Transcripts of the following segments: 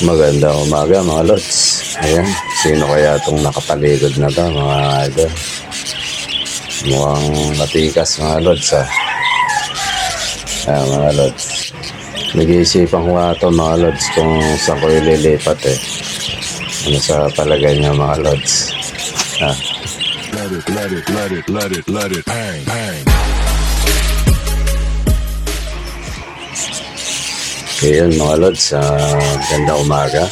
Magandang umaga mga lods. Ayan, sino kaya itong nakataligod na to mga idol? Mukhang matikas mga lods ah. Ayan mga lods. Nag-iisipan ko nga ito mga lods kung saan ko ililipat eh. Ano sa palagay niya mga lods? Ah. Let it, bang, bang. Ayun mga lods, ganda umaga.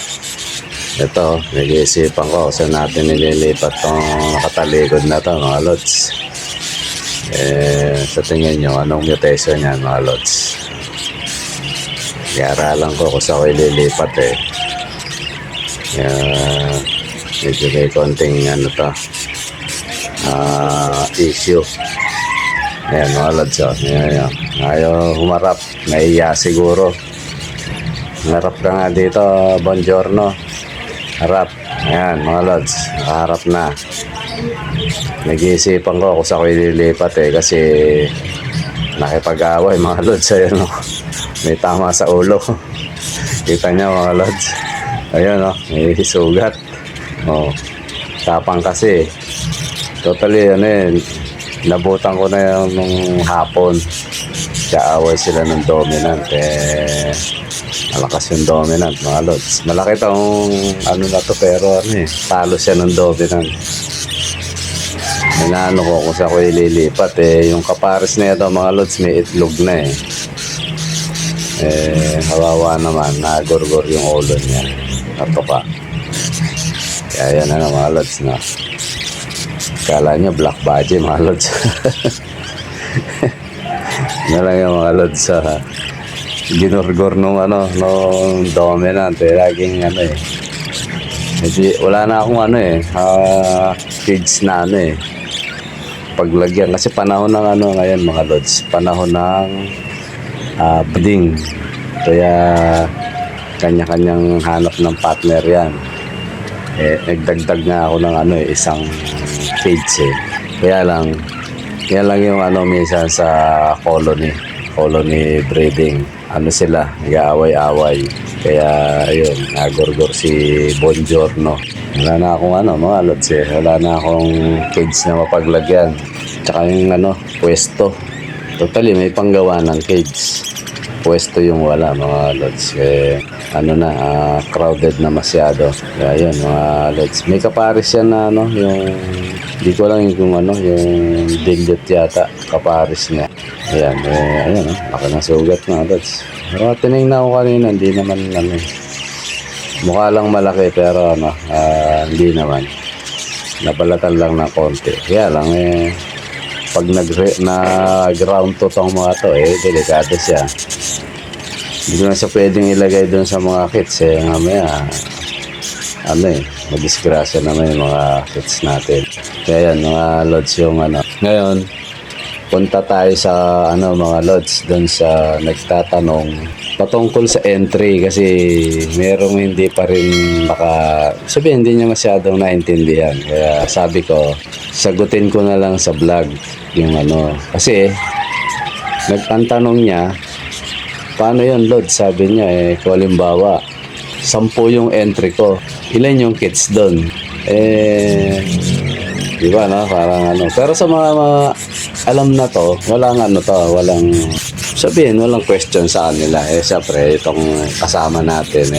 Ito, nag-iisipan ko saan natin nililipat tong nakataligod na to mga lods. Sa tingin nyo, anong mutation yan mga lods? Iaralan ko kung saan ko ililipat eh. Medyo may konting ano to, issue. Ayan mga lods, ayan. Ayaw humarap, naiya siguro. Harap ka nga dito, buongiorno. Harap. Ayan, mga lods. Nakaharap na. Nag-iisipan ko kung saan ko ililipat eh. Kasi nakipag-away, mga lods. Ayan o. May tama sa ulo. Kita niya, mga lods. Ayan o. May sugat. O. Tapang kasi. Totally, ano eh. Nabutan ko na yung nung hapon. Kaaway sila ng dominant eh. Malakas yung dominant mga lods. Malaki tong ano na to pero ano eh, talo siya ng dominant. Inaano ko kung saan ko ililipat eh. Yung kapares na ito mga lods may itlog na eh. Hawawa naman, nagorgor yung ulo niya. Natuka. Kaya yan na mga lods na. Kala nyo black budgie mga lods. Yan lang yung mga lods sa ginorgor nung ano, nung dominant eh. Laging ano eh. Hindi, wala na akong ano eh, kids na ano eh. Paglagyan, kasi panahon ng ano ngayon mga lods. Panahon ng breeding. Kaya kanya-kanyang hanap ng partner yan. Nagdagdag nga ako ng ano eh, isang kids eh. Kaya lang yung ano minsan sa colony breeding. Ano sila, nag-aaway-away. Kaya, ayun, nagorgor si Buongiorno. Wala na akong ano, mga lods eh. Wala na akong cage na mapaglagyan. Tsaka yung ano, pwesto. Totally, may panggawa ng cage. Pwesto yung wala, mga lods. Eh, ano na, crowded na masyado. Kaya, ayun, mga lods. May kaparis yan na, ano, yung, hindi ko lang yung ano, yung dilute yata, kaparis niya. Ayan, ayan, laki ng sugat mga lods. Pero tinignan ko kanina, hindi naman ano, mukha lang malaki pero ano, hindi naman. Nabalatan lang ng konti. Kaya lang pag nag-ground to tong mga to delikado siya. Hindi ko na siya pwedeng ilagay doon sa mga kits mamaya, ano madisgrasya naman yung mga kits natin. Kaya yan, mga lods yung ano. Ngayon, punta tayo sa ano mga lods doon sa nagtatanong patungkol sa entry kasi merong hindi pa rin sabihin hindi niya masyadong naintindihan. Kaya sabi ko, sagutin ko na lang sa vlog yung ano. Kasi nagtanong niya, paano yun lods? Sabi niya kung halimbawa 10 yung entry ko, ilan yung kids doon? Diba no? Parang ano. Pero sa mga alam na to, walang ano to, walang sabihin, walang question sa kanila. Siyempre, itong kasama natin,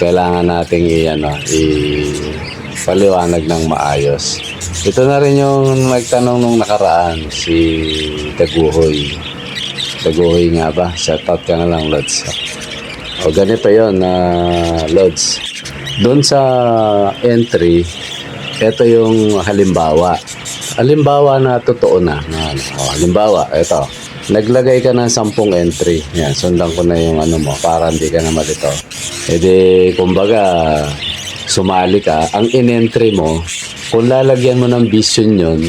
kailangan nating paliwanag ng maayos. Ito na rin yung nagtanong nung nakaraan, si Taguhoy. Taguhoy nga ba? Shoutout ka na lang, Lods. O ganito yun, Lods. Doon sa entry, ito yung halimbawa. Halimbawa na totoo na. Halimbawa, ito. Naglagay ka ng 10 entry. Yan, sundan ko na yung ano mo para hindi ka na malito. Kumbaga, sumali ka. Ang in-entry mo, kung lalagyan mo ng vision yun,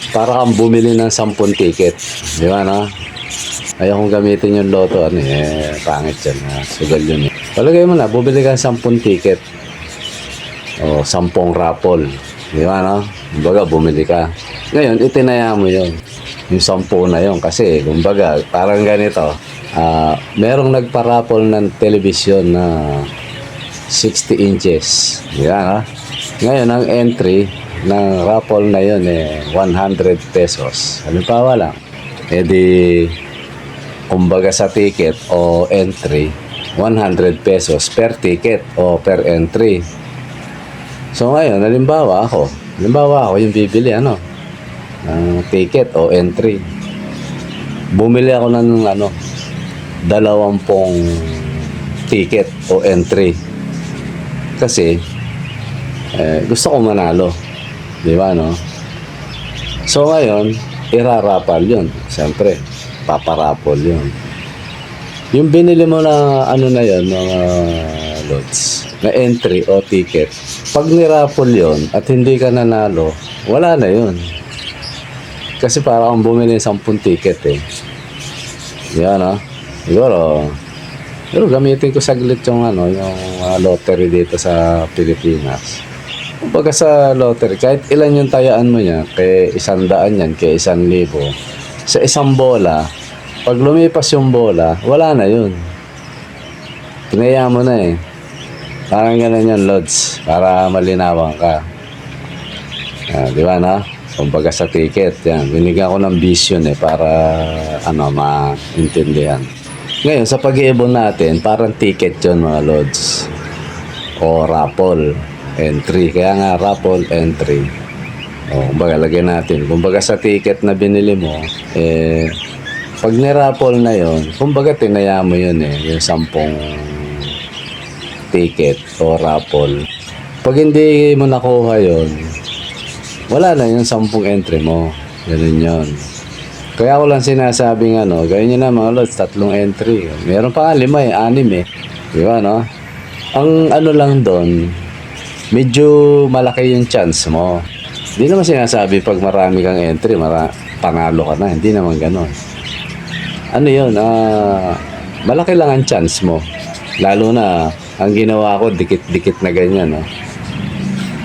para kang bumili ng 10 ticket. Di ba, no? Ayaw kong gamitin yung loto. Pangit yan. Sugal yun. Palagay mo na, bumili ka ng 10 ticket. O 10 raffle. Di ba, no? Kumbaga, bumili ka. Ngayon, itinaya mo yun. Yung 10 na yun. Kasi, kumbaga, parang ganito. Merong nagparapol ng television na 60 inches. Yan, ha? Ngayon, ang entry ng raffle na yun 100 pesos. Halimbawa lang. E di, kumbaga sa ticket o entry, 100 pesos per ticket o per entry. So ngayon, halimbawa ako yung bibili ng ticket o entry. Bumili ako ng 20 ticket o entry. Kasi gusto ko manalo. Di ba, no? So ngayon, irarapal yun. Siyempre, paparapol yun. Yung binili mo na na yun, mga lots, na entry o ticket, pag nirapol yun at hindi ka nanalo, wala na yun. Kasi para kang bumili ng 10 ticket Yan, no? Pero gamitin ko saglit yung lottery dito sa Pilipinas. Kumbaga sa lottery, kahit ilan yung tayaan mo niya, kay 100 yan, kay 1,000. Sa isang bola, pag lumipas yung bola, wala na yun. Pinaya mo na Parang ganun yung lods, para malinawan ka. Di ba, no? Kumbaga sa ticket, yan. Binigyan ko ng vision para maintindihan. Ngayon, sa pag-iibon natin, parang ticket yun, mga lods. O raffle entry. Kaya nga, raffle entry. Kumbaga, lagyan natin. Kumbaga sa ticket na binili mo, pag niraffle na yun, kumbaga, tinaya mo yun yung 10 ticket o raffle. Pag hindi mo nakuha yun, wala na yung 10 entry mo. Ganun yun. Kaya ako lang sinasabing gawin nyo na mga lods, 3 entry. Meron pa nga 5 6 Di ba, no? Ang lang doon, medyo malaki yung chance mo. Hindi naman sinasabi pag marami kang entry, panalo ka na. Hindi naman ganon. Yun, malaki lang ang chance mo. Lalo na, ang ginawa ko, dikit-dikit na ganyan, no?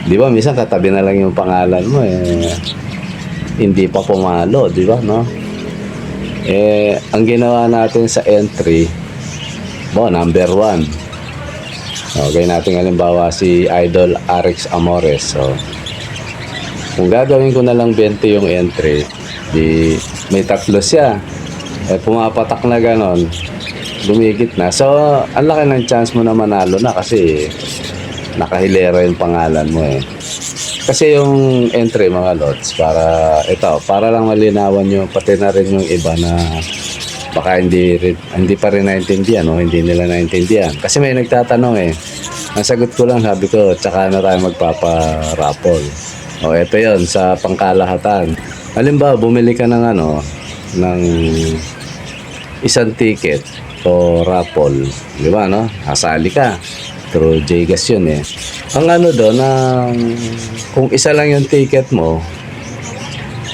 Di ba, minsan katabi na lang yung pangalan mo, hindi pa pumalo, di ba, no? Ang ginawa natin sa entry, number 1. Okay, natin halimbawa si Idol RX Amores. So, kung gagawin ko na lang 20 yung entry, di may 3 siya. Pumapatak na ganon, lumigit na. So, ang laki ng chance mo na manalo na kasi nakahilera yung pangalan mo Kasi yung entry, mga lots, para lang malinawan nyo, pati na rin yung iba na baka hindi pa rin naintindihan hindi nila naintindihan. Kasi may nagtatanong Ang sagot ko lang, sabi ko, tsaka na tayo magpapa-raffle. Ito yon sa pangkalahatan. Halimbawa, bumili ka ng ng isang ticket o raffle. Di ba, no? Hasali ka. Through Jgas yun Ang doon, kung isa lang yung ticket mo,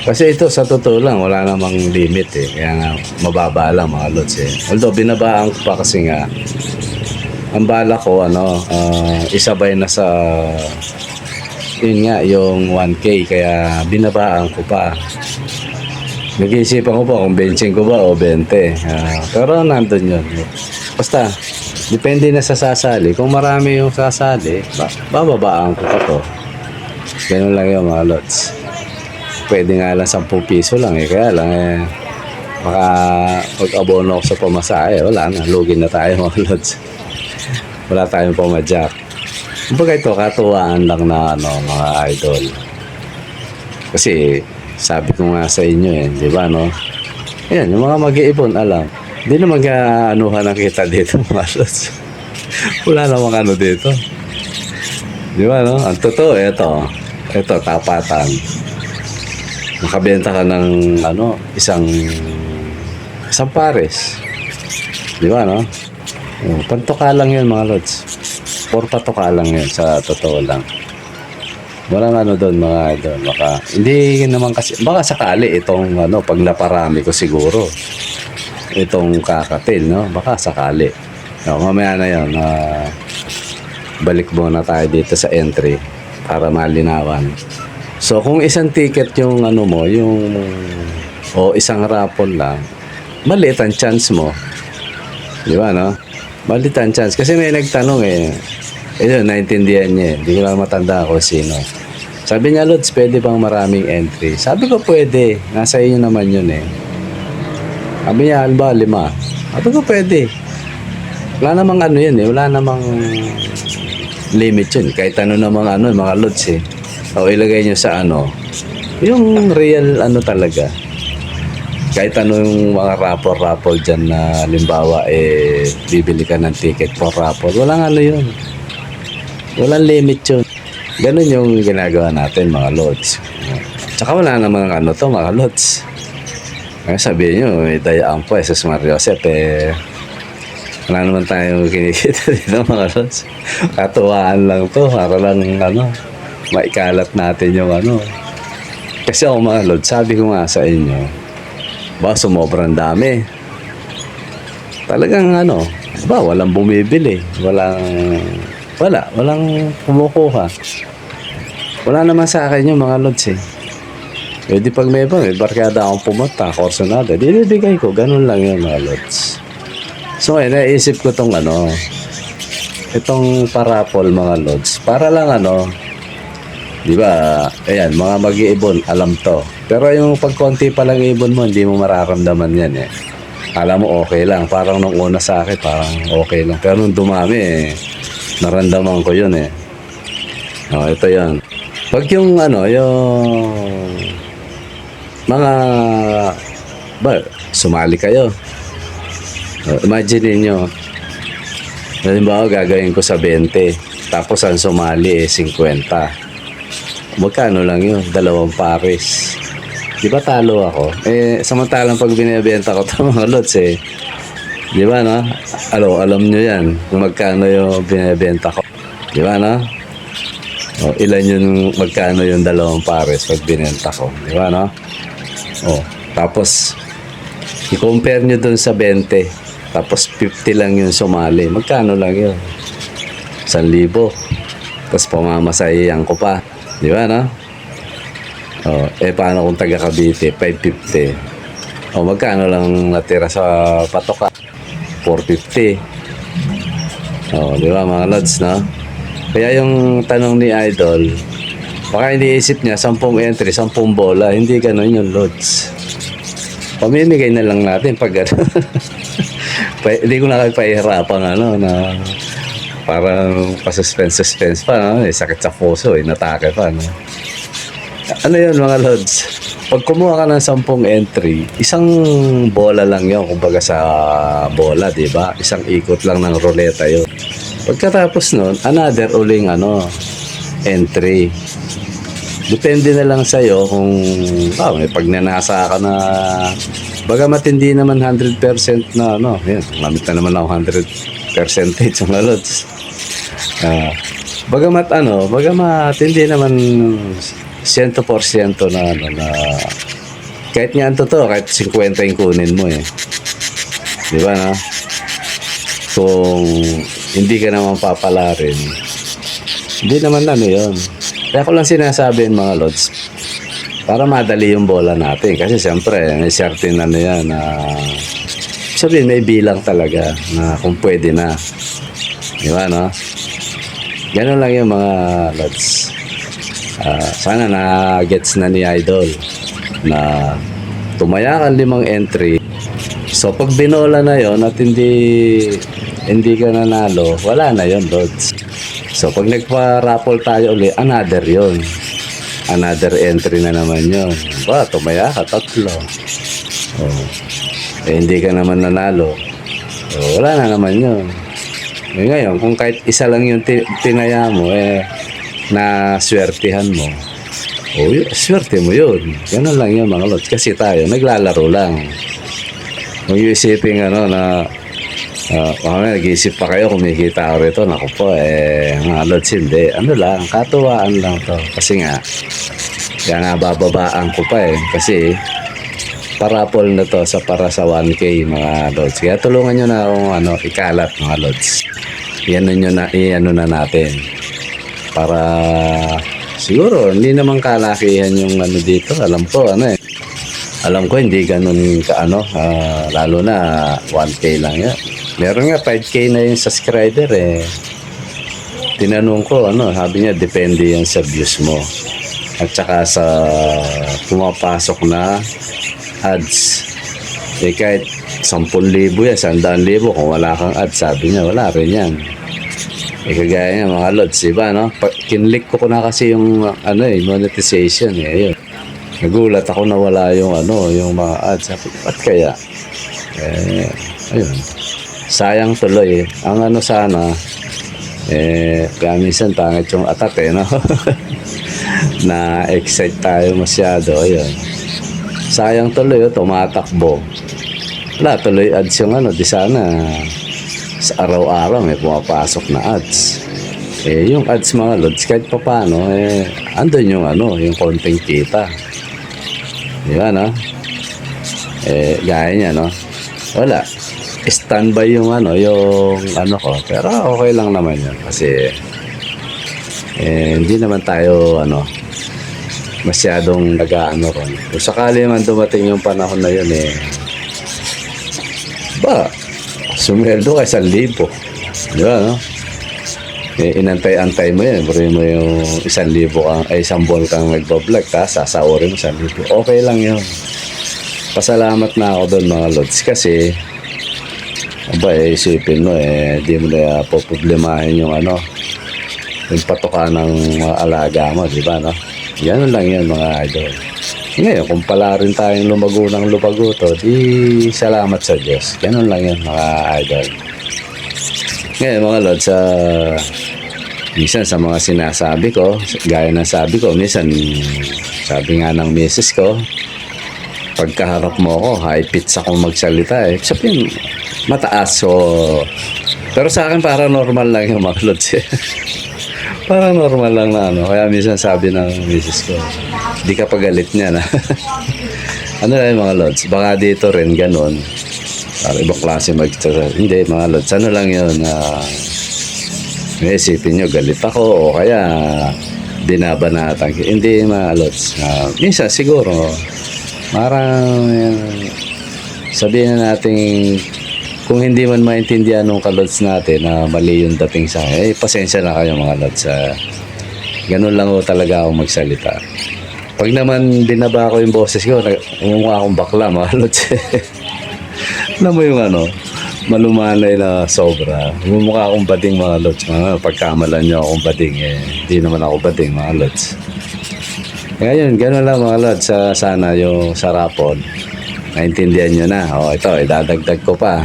kasi ito sa totoo lang, wala namang limit Kaya nga, mababa lang mga lots Although, binabaan ko pa kasi nga, ang bala ko, isabay na sa, yun nga, yung 1K, kaya binabaan ko pa. Nag-iisipan ko pa kung benching ko ba o 20. Pero nandun yun. Basta, depende na sa sasali. Kung marami yung sasali, bababaan ko pa to. Ganun lang yung mga lots. Pwede nga lang 10 piso lang Kaya lang baka pag-abono ako sa pamasahe, wala na. Lugi na tayo mga lots. Wala tayong pamadyak. Kumbaga ito, katuwaan lang na mga idol. Kasi sabi ko nga sa inyo di ba, no? Ayan, yung mga mag-iipon, alam. Hindi na mag-anuhan ang kita dito, mga lods. Wala namang dito. Di ba, no? Ang totoo, ito, tapatan. Makabenta ka ng, isang pares. Di ba, no? Pantuka lang yun, mga lods. Patuka lang yun, sa totoo lang. Walang doon, mga idol. Hindi naman kasi, baka sakali itong, pag naparami ko siguro. Itong kakatil, no? Baka sakali. Mamaya na yun, balik muna tayo dito sa entry para malinawan. So, kung isang ticket yung o isang raffle lang, maliit ang chance mo Di ba, no? Maliit ang chance. Kasi may nagtanong eh. Yun, naintindihan niya eh. Hindi ko lang matanda kung sino. Sabi niya, Lods, pwede bang maraming entry? Sabi ko, pwede. Nasa inyo naman yun eh. Sabi niya, alba, 5. Sabi ko, pwede. Wala namang ano yun eh. Wala namang limit yun. Kahit ano namang ano, mga Lods eh. O ilagay niyo sa ano. Yung real ano talaga. Kahit ano yung mga raffle dyan na limbawa eh bibili ka ng ticket for raffle. Walang ano yun. Walang limit yun. Ganun yung ginagawa natin mga Lods. Tsaka wala namang ano to mga Lods. Kaya sabihin nyo, may dayaan po, Jesus Mario Joseph eh. Wala naman tayong kinikita dito mga Lods. Katuwaan lang to. Para lang ano, maikalat natin yung ano. Kasi ako mga Lods, sabi ko nga sa inyo, ba, sumobrang dami. Talagang ano, ba, walang bumibili. Walang kumukuha. Wala naman sa akin yung mga Lods eh. E di pag may barkada akong pumunta, korsonada, dinibigay ko, ganun lang yung mga Lods. So, naisip ko tong ano, itong parapol mga Lods. Para lang ano, di ba, ayan, mga mag-iibon, alam to. Pero yung pag konti pa lang ibon mo, hindi mo mararamdaman yan eh. Alam mo okay lang. Parang nung una sa akin, parang okay lang. Pero nung dumami eh, naramdaman ko yun eh. O, ito yan. Pag yung ano, yung mga, ba, sumali kayo. O, imagine niyo, halimbawa gagawin ko sa 20, tapos ang sumali eh 50. Magkano lang yun? 2 pares. Di ba talo ako? Eh, samantalang pag binibenta ko ito mga Lods eh. Di ba, no? Alam nyo yan. Kung magkano yung binibenta ko. Di ba, no? O, ilan yung magkano yung 2 pares pag binenta ko. Di ba, no? O, tapos, i-compare nyo dun sa 20. Tapos, 50 lang yung sumali. Magkano lang yun? 1,000. Tapos, pamamasahiyan ko pa. Di ba, no? Oh, paano kung taga Cavite? 550. Oh, magkano lang natira sa patoka? 450. Oh, di ba, mga Lods, no? Kaya yung tanong ni Idol, baka iniisip niya, 10 entry, 10 bola. Hindi ganun yung Lods. Pamimigay na lang natin pag ano. Hindi ko na kayo pahihirapan, ano, na parang pa-suspense pa, no? Sakit sa puso, natake pa, no? Ano yun mga Lods? Pag kumuha ka ng 10 entry, isang bola lang yun, kumbaga sa bola, di ba? Isang ikot lang ng ruleta yun. Pagkatapos nun, another uling ano, entry. Depende na lang sa'yo kung may pagnanasa ka na bagamat hindi naman 100% na ano, yun, mamit na naman ako 100% mga Lods. Bagamat hindi naman 100% na ano na kahit nga ang totoo, kahit 50 yung kunin mo eh. Di ba na? Kung hindi ka naman papalarin, hindi naman ano yun. Kaya ko lang sinasabi mga Lods, para madali yung bola natin. Kasi siyempre, may certain ano yan na sabihin, may bilang talaga na kung pwede na. Di ba, no? Ganun lang yung mga Lods. Sana na-gets na ni Idol na tumaya ka 5 entry. So, pag binola na yon at hindi ka nanalo, wala na yon Lods. So, pag nagpa-raffle tayo ulit, another yon. Another entry na naman yon. Ba, tumaya ka 3. Oh. Hindi ka naman nanalo. So, wala na naman yon. Ngayon, kung kahit isa lang yung tinaya mo, na swertihan mo, swerte mo yun. Ganun lang yun mga Lods. Kasi tayo, naglalaro lang. Kung iisipin na nag-iisip pa kayo, kumikita ako rito, naku po, mga Lods, hindi. Ano lang, katuwaan lang to. Kasi nga, kaya nga bababaan ko pa kasi parapol na to para sa 1K mga Lods. Kaya tulungan nyo na akong ikalat mga Lods. Iano na natin. Para siguro hindi naman kalakihan yung dito. Alam ko hindi ganun lalo na 1K lang yan. Meron nga 5K na yung subscriber eh. Tinanong ko, sabi niya, depende yan sa views mo. At saka sa pumapasok na ads. Eh kahit 10,000 yan, 100,000, kung wala kang ads, sabi niya, wala rin yan. Eh kagaya niya mga lods, diba, no? Kinlik ko na kasi yung, monetization eh, yun. Nagulat ako na wala yung, yung mga ads. Sabi, ba't kaya? Eh, ayun. Sayang tuloy eh. Ang sana, kaya minsan pangit yung atat eh, no? Na-excite tayo masyado, ayun. Sayang tuloy, tumatakbo. Wala tuloy ads yung di sana sa araw-araw may pumapasok na ads. Eh, yung ads mga lods, kahit pa paano, andun yung yung konting kita. Di ba, no? Gaya niya, no? Wala. Standby yung yung ko. Pero okay lang naman yun. Kasi, hindi naman tayo, masyadong nag-aano ron. Kung sakali man dumating yung panahon na yun, sumeldo ka 1,000. Di ba, no? Inantay-antay mo yan. Buri mo yung 1,000 kang, 1 buwan kang nagbablog, sasaurin mo 1,000. Okay lang yun. Pasalamat na ako doon mga lods. Kasi, isipin mo, di mo na poproblemahin yung yung patoka ng mga alaga mo, di ba, no? Yan lang yan mga idol. Ngayon, kung pala rin tayong lumago ng lumago to, di salamat sa Diyos. Ganun lang yan mga idol. Ngayon mga lods, minsan sa mga sinasabi ko, gaya ng sabi ko, minsan sabi nga ng misis ko, pagkaharap mo ako, high pitch akong magsalita eh. Sabihin, mataas. So, pero sa akin para normal lang yung mga lods eh. Para normal lang na Kaya minsan sabi ng misis ko, di ka pagalit niya na. Lang yung mga lods? Baka dito rin ganun. Para ibang klase hindi mga lods. Lang yun? Isipin nyo, galit ako o kaya binabanatan. Hindi mga lods. Minsan siguro, parang sabihin na natin kung hindi man maintindihan ng kalods natin na mali yung dating sa akin, pasensya na kayo mga lods. Ganun lang ho talaga ako magsalita. Pag naman binaba ko yung boses ko, umukha akong bakla mga lods. Alam mo yung malumanay na sobra. Umukha akong bading mga lods. Pagkamalan nyo akong bading, hindi naman ako bading mga lods. Ngayon, gano'n lang mga lods. Sana yung sarapon naintindihan nyo na. Ito, idadagdag ko pa.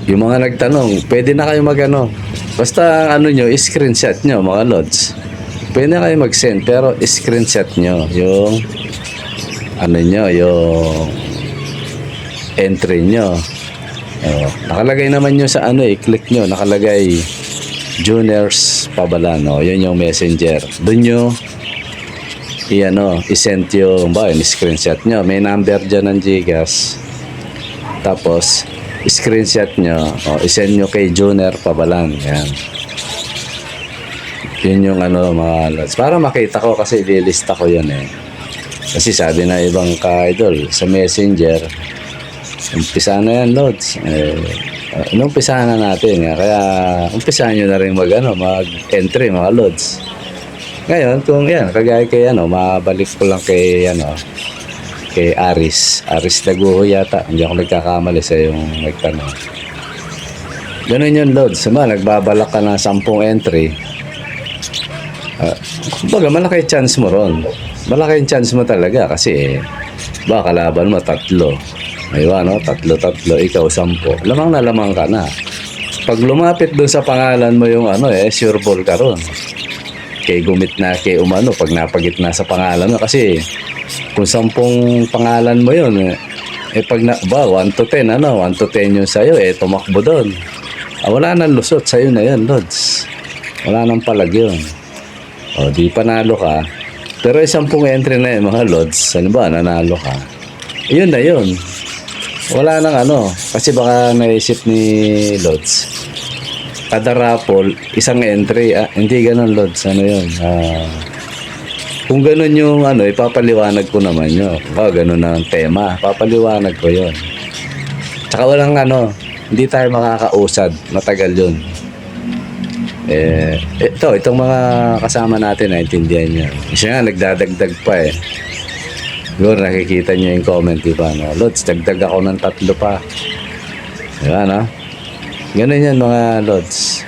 Yung mga nagtanong, pwede na kayo basta nyo, screenshot nyo mga lods. Pwede na kayo mag-send, pero screenshot nyo yung yung entry nyo. Nakalagay naman nyo sa click nyo, nakalagay Juniors Pabalan. Yun yung messenger. Doon nyo i-send yung screenshot nyo. May number dyan ng Gcash. Tapos, screenshot nyo. I-send nyo kay Junior Pabalan. Yan. Yun yung mga lods. Para makita ko kasi lilista ko yun Kasi sabi na ibang ka-idol sa messenger, umpisa na yan lods. Umpisa na natin. Kaya umpisa nyo na rin mag-entry mga lods. Ngayon, kung kagaya kay mabalik ko lang kay kay Aris Daguho yata, hindi ako nagkakamali sa yung nagtanong. Ganun yun lods, nagbabalak ka ng 10 entry. Kumbaga malaki chance mo ron. Malaki chance mo talaga kasi kalaban mo 3. Ayun, 3, ikaw 10. Lamang na lamang ka na. Pag lumapit doon sa pangalan mo yung sure ball ka ron. Kay gumit na kay pag napagit na sa pangalan mo kasi kung 10 pangalan mo yun pag 1 to 10 1 to 10 yung sa'yo tumakbo doon. Wala nang lusot sa'yo na yun lods, wala nang palag yun. Di panalo ka, pero 10 entry na yun mga lods, nanalo ka, yun na yun. Wala nang kasi baka naisip ni lods kada raffle, 1 entry. Hindi ganun, Lods. Yun? Kung ganun yung ipapaliwanag ko naman yun. Ganun ang tema. Papaliwanag ko yun. Tsaka walang hindi tayo makakausad. Matagal yun. Itong mga kasama natin, naintindihan niya. Siya nga, nagdadagdag pa eh. Siguro nakikita niyo yung comment, diba? No? Lods, dagdag ako ng 3 pa. Diba, no? Ganun yan, mga Lods.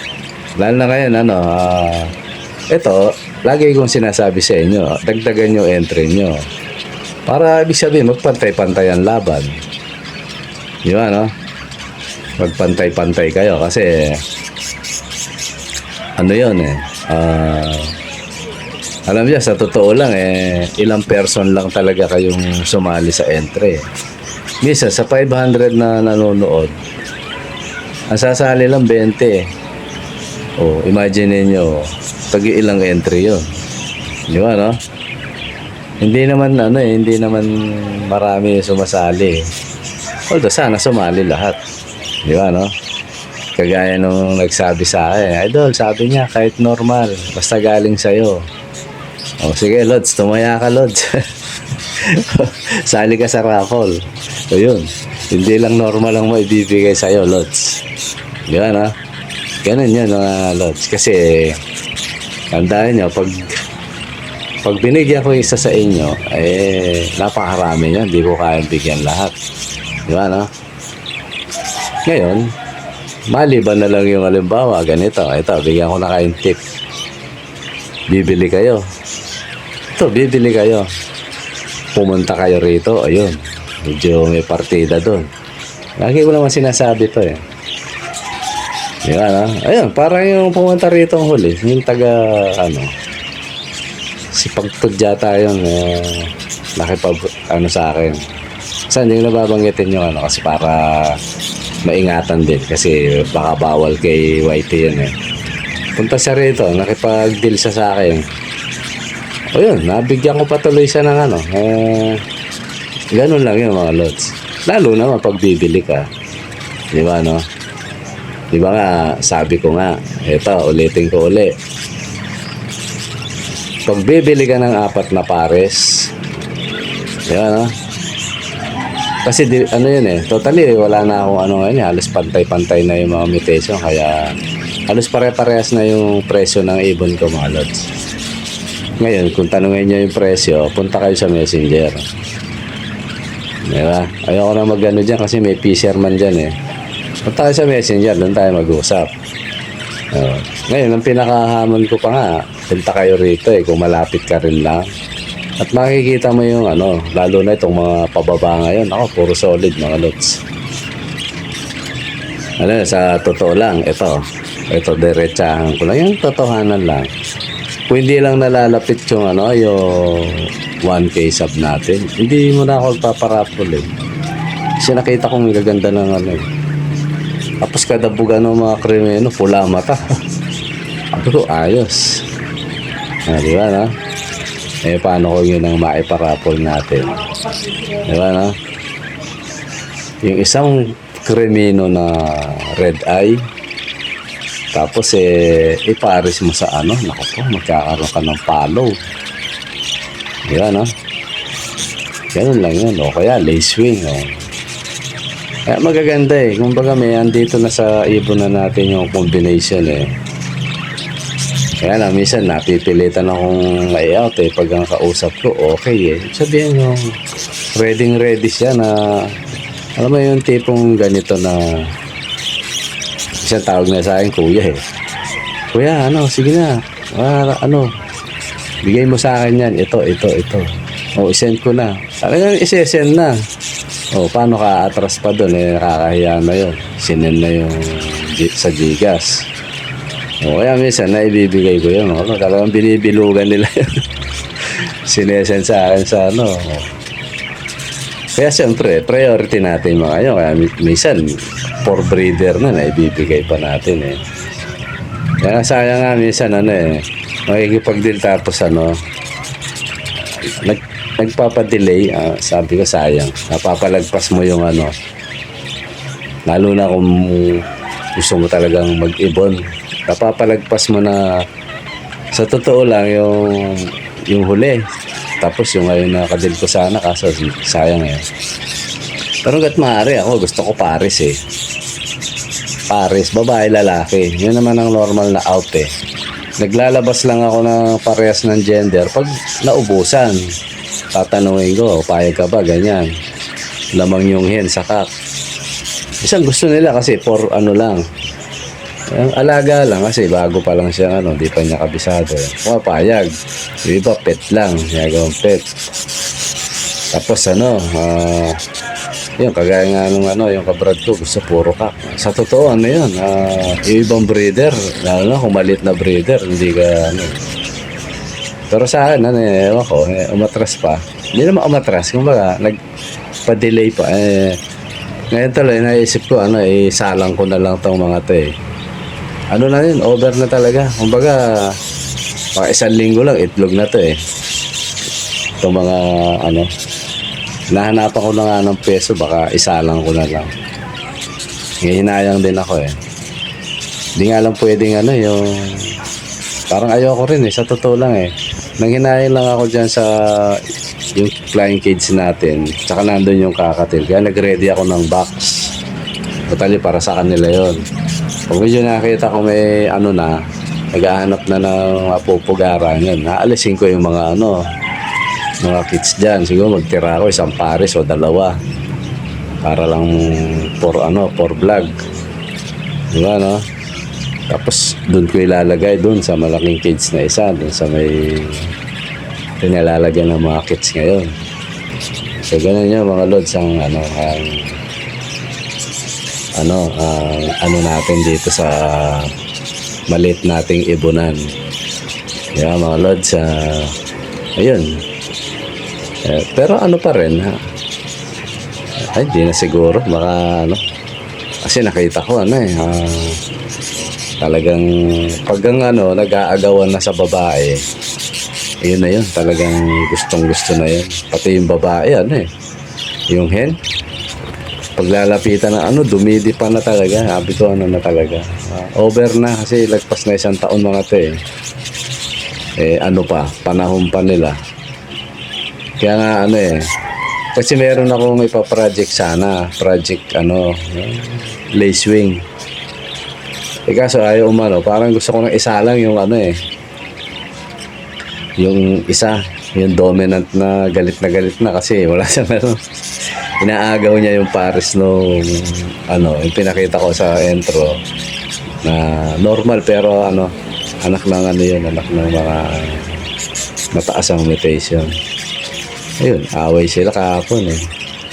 Lalo na ngayon, ito, lagi kong sinasabi sa inyo, dagdagan yung entry nyo. Para ibig sabihin, magpantay-pantay ang laban. Diba, no? Magpantay-pantay kayo kasi ano yun alam niya, sa totoo lang ilang person lang talaga kayong sumali sa entry. Misa sa 500 na nanonood, ang sasali lang 20. Imagine niyo, tag-ilang entry yun. Di ba, no? Hindi naman hindi naman marami sumasali. Although sana sumali lahat. Di ba, no? Kagaya nung nagsabi sa akin, Idol, sabi niya, kahit normal, basta galing sa'yo. Sige, Lods, tumaya ka, Lods. Sali ka sa raffle. Yun. Hindi lang normal ang maibibigay sa'yo, Lods. Di ba, no? Ganun yan, mga Lods. Kasi, tandaan nyo, pag binigyan ko isa sa inyo, napakarami yan. Hindi ko kayang bigyan lahat. Di ba, no? Ngayon, maliban na lang yung halimbawa, ganito. Ito, bigyan ko na kayong tip. Bibili kayo. Ito, bibili kayo. Pumunta kayo rito. Ayun. Medyo may partida doon. Lagi ko naman sinasabi to eh. Di ba, no? Ayun, parang yung pumunta rito ang huli. Yung taga, si Pagtud yata yun. Sa akin. Saan, hindi ko nababanggitin yung kasi para maingatan din kasi baka bawal kay YT yan eh. Punta siya rito, nakipag-deal siya sa akin. Yun, nabigyan ko pa tuloy siya ng ganun lang yun, mga Lods. Lalo naman pag bibili ka. Di ba, no? Di ba nga, sabi ko nga, eto, ulitin ko uli. Pag bibili ka ng 4 na pares, di ba, no? Kasi yun totally wala na akong ngayon halos pantay-pantay na yung mga mutation, kaya halos pare-parehas na yung presyo ng ibon ko, mga Lods. Ngayon, kung tanungin nyo yung presyo, punta kayo sa Messenger. Diba? Ayoko na dyan kasi may fisherman dyan Punta kayo sa Messenger, doon tayo mag-usap. Ngayon, ang pinakahamon ko pa nga, punta kayo rito kung malapit ka rin lang. At makikita mo yung lalo na itong mga pababa ngayon. Puro solid, mga Lods. Sa totoo lang, ito diretsahan ko lang. Yung totohanan lang. Kung hindi lang nalalapit yung yung 1K sub natin, hindi mo na ako paparapol Kasi nakita kong gaganda ng Tapos kadabugan ng mga krimeno, pula mata. Ako, ayos. Diba, no? Paano ko yun ang maiparapol natin? Diba, no? Yung isang krimino na red eye, tapos ipares mo sa naku po, magkakaroon ka ng follow. Diba, no? Ganun lang yun. O kaya lace wing. Kaya magaganda kumbaga may andito na sa ibon na natin yung combination Kaya lang, minsan napipilitan akong layout pag ang kausap ko, okay Sabihin nyo, ready siya na, alam mo yung tipong ganito na, isang tawag na sa akin, kuya Kuya, sige na, bigay mo sa akin yan, ito. Isend ko na. Talagang isesend na. Paano ka atras pa doon? Nakakahiya na yun. Sinend na yung sa Gcash. Kaya minsan naibibigay ko yun. Talagang binibilugan nila yun. Sinesend sa akin sa Kaya siyempre, priority natin mga yun. Kaya minsan, for breeder na naibibigay pa natin Kaya sayang nga minsan makikipag-deal tapos nagpapadelay, sabi ko sayang. Napapalagpas mo yung lalo na kung gusto mo talagang mag-ibon. Napapalagpas mo na sa totoo lang yung huli. Tapos yung ngayon nakadil ko sana kaso sayang Pero hanggat maaari ako gusto ko pares pares, babae, lalaki. Yun naman ang normal na out eh. Naglalabas lang ako ng parehas ng gender pag naubusan. Tatanungin ko, payag ka ba? Ganyan. Lamang yung hen sa kak. Isang gusto nila kasi for ano lang. Alaga lang kasi bago pa lang siya, di pa niya kabisado. Payag. Yung iba, pet lang. Ginagawang pet. Tapos yun, kagaya nga nung yung kabrad ko, gusto puro kak. Sa totoo, yun, yung ibang breeder, lalo na kung maliit na breeder, hindi ka, Pero sa akin, ewan ko, umatras pa. Hindi naman umatras, kumbaga, nagpa-delay pa. Ngayon tuloy, naisip ko, isalang ko na lang tong mga to eh. Ano na yun, over na talaga. Kumbaga, mga 1 linggo lang, itlog na to eh. Itong mga, nahanapan ko na nga ng peso, baka isalang ko na lang. Hinayang din ako eh. Hindi nga lang pwedeng yung... Parang ayoko rin sa totoo lang eh. Nanghinayang lang ako dyan sa yung flying cage natin. Tsaka nandun yung kakatil. Kaya nag-ready ako ng box. Totally para sa kanila yon. Pag medyo nakita ko may naghahanap na ng mapupugaran yan. Naalisin ko yung mga mga kids dyan. Siguro magtira ako 1 pares o 2 para lang for vlog, diba tapos doon ko ilalagay doon sa malaking kids na isa, doon sa may pinalalagyan ng mga kids ngayon. So ganun yun mga lods ang natin dito sa maliit nating ibunan. Mga lods, ayun. Pero pa rin ay di na siguro baka kasi nakita ko talagang pag nag-aagawan na sa babae, yun na yun, talagang gustong gusto na yun, pati yung babae yung hen paglalapitan na dumidi pa na talaga. Sabi ko na talaga over na kasi lagpas na 1 taon mga to panahon pa nila. Kaya nga kasi meron akong ipa-project sana, lace wing. Kaso ayaw parang gusto ko ng isa lang yung yung isa, yung dominant na galit na kasi wala siyang inaagaw niya yung pares nung yung pinakita ko sa intro na normal pero anak ng anak ng mga mataas ang mutation. Ayun, away sila kahapon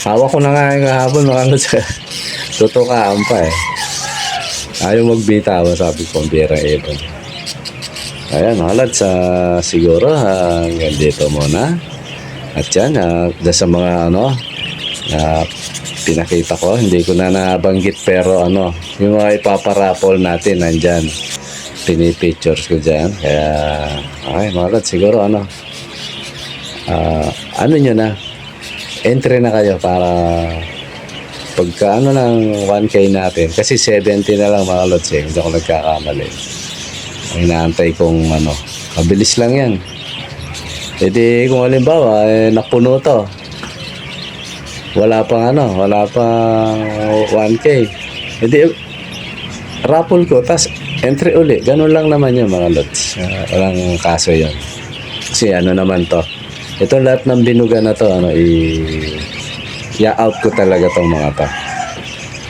Hawak ko na nga yung kahapon mga tutukaan pa ayaw magbitawan, sabi ko, ang birang ibon. Ayan mga lads, siguro hanggang dito muna. At yan, sa mga pinakita ko, hindi ko na nabanggit pero yung mga ipaparapol natin nandyan. Pinipictures ko dyan. Kaya, okay mga lads, siguro nyo na, entry na kayo para pagka ng 1K natin, kasi 70 na lang mga lods hindi ako nagkakamali. Ang inaantay kong mabilis lang yan. Kung halimbawa napuno to, wala pang 1K, raffle ko, tas entry uli, ganun lang naman yun mga lods. Walang kaso yun kasi naman to, ito lahat ng binuga na to i-out ko talaga tong mga to.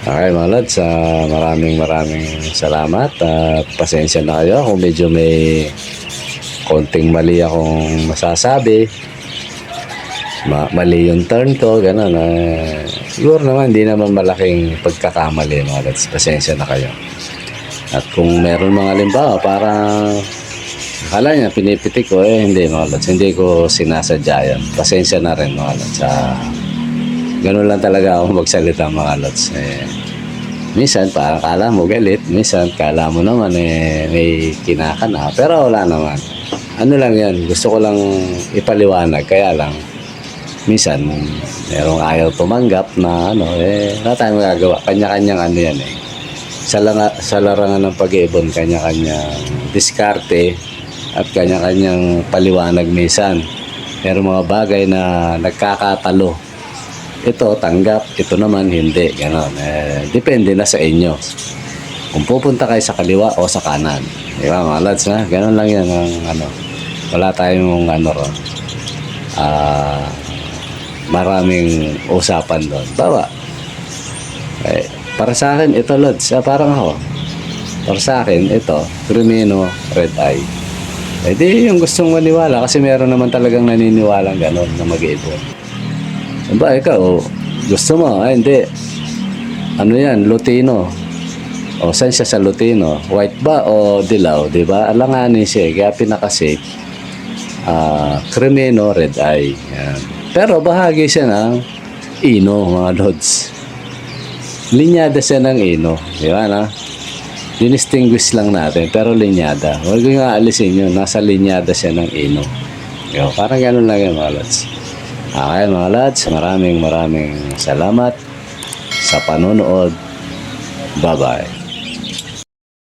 Okay mga lods, maraming salamat at pasensya na kayo kung medyo may konting mali akong masasabi, mali yung turn ko, gano'n. Siguro naman hindi naman malaking pagkakamali mga lods, pasensya na kayo. At kung meron mga halimbawa parang akala niya pinipitik ko, hindi mga lods, hindi ko sinasadya yan. Pasensya na rin mga lods. Ganun lang talaga ako magsalita mga lods. Minsan parang kala mo galit, minsan kala mo naman may kinakana, pero wala naman. Lang yan, gusto ko lang ipaliwanag, kaya lang minsan merong ayaw tumanggap na wala tayong magagawa. Kanya-kanyang yan sa larangan ng pag-iibon, kanya-kanyang diskarte at kanya-kanyang paliwanag minsan. Pero mga bagay na nagkakatalo, ito tanggap, ito naman hindi, gano'n. Depende na sa inyo. kung pupunta kayo sa kaliwa o sa kanan. Di ba mga lads, ha? Ganun lang yan ang ano. Wala tayong ano ron. Maraming usapan doon. Bawa. Para sa akin, ito lads, parang ako. Para sa akin, ito, Crimino Red Eye. Di yung gustong maniwala kasi meron naman talagang naniniwalang gano'n na mag-iipon. Ba, ikaw, gusto mo? Ay, hindi. Ano yan, Lutino. O, saan siya sa Lutino? White ba o dilaw, di ba? Alanganin siya, kaya pinaka-safe. Crimino Red Eye. Yan. Pero bahagi siya ng Ino, mga lods. Linyada siya ng Ino. Di ba, na? Dinistinguish lang natin, pero linyada. Huwag yung aalisin yun. Nasa linyada siya ng Ino. Yo, parang ganun lang yan, mga lods. Okay, mga lads, maraming salamat sa panonood. Bye-bye.